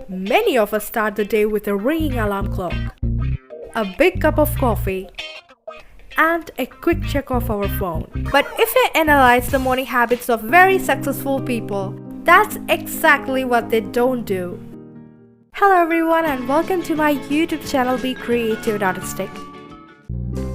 Many of us start the day with a ringing alarm clock, a big cup of coffee, and a quick check of our phone. But if we analyze the morning habits of very successful people, that's exactly what they don't do. Hello everyone and welcome to my YouTube channel Be Creative and Artistic.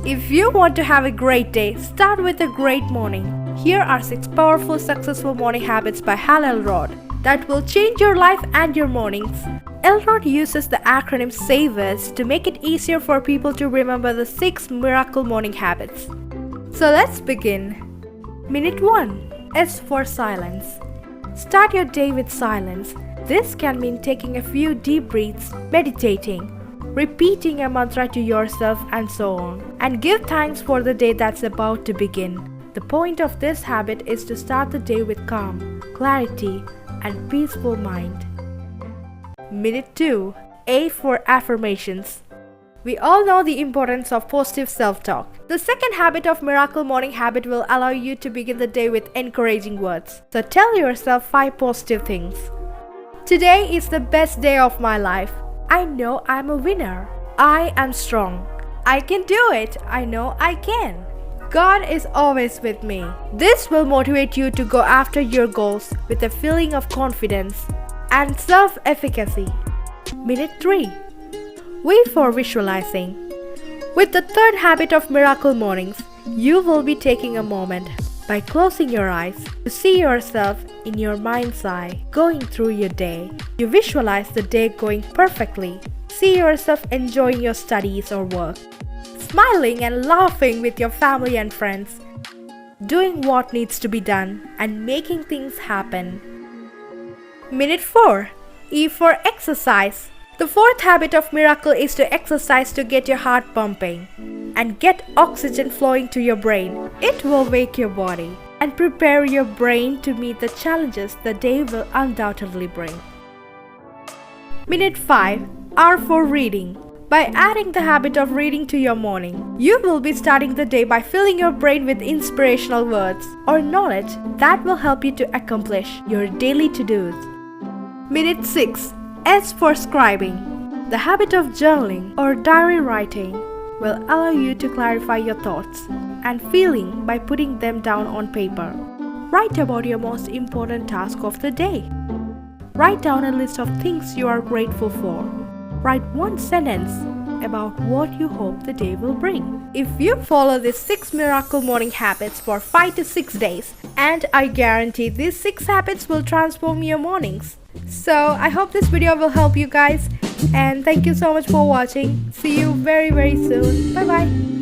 If you want to have a great day, start with a great morning. Here are 6 powerful successful morning habits by HAL ELROD that will change your life and your mornings. ELROD uses the acronym SAVERS to make it easier for people to remember the 6 miracle morning habits. So let's begin. Minute 1. S for silence. Start your day with silence. This can mean taking a few deep breaths, meditating, repeating a mantra to yourself and so on. And give thanks for the day that's about to begin. The point of this habit is to start the day with calm, clarity, and peaceful mind. Minute 2. A for affirmations. We all know the importance of positive self-talk. The second habit of Miracle Morning Habit will allow you to begin the day with encouraging words. So tell yourself 5 positive things. Today is the best day of my life. I know I'm a winner. I am strong. I can do it. I know I can. God is always with me. This will motivate you to go after your goals with a feeling of confidence and self-efficacy. Minute 3. V for visualizing. With the third habit of Miracle Mornings, you will be taking a moment by closing your eyes to see yourself in your mind's eye going through your day. You visualize the day going perfectly. See yourself enjoying your studies or work, smiling and laughing with your family and friends, doing what needs to be done and making things happen. Minute 4. E for exercise. The fourth habit of miracle is to exercise to get your heart pumping and get oxygen flowing to your brain. It will wake your body and prepare your brain to meet the challenges the day will undoubtedly bring. Minute 5. R for reading. By adding the habit of reading to your morning, you will be starting the day by filling your brain with inspirational words or knowledge that will help you to accomplish your daily to-dos. Minute 6. S for scribing. The habit of journaling or diary writing will allow you to clarify your thoughts and feeling by putting them down on paper. Write about your most important task of the day. Write down a list of things you are grateful for. Write one sentence about what you hope the day will bring. If you follow these 6 miracle morning habits for 5 to 6 days, and I guarantee these 6 habits will transform your mornings. So I hope this video will help you guys, and thank you so much for watching. See you very soon. Bye bye.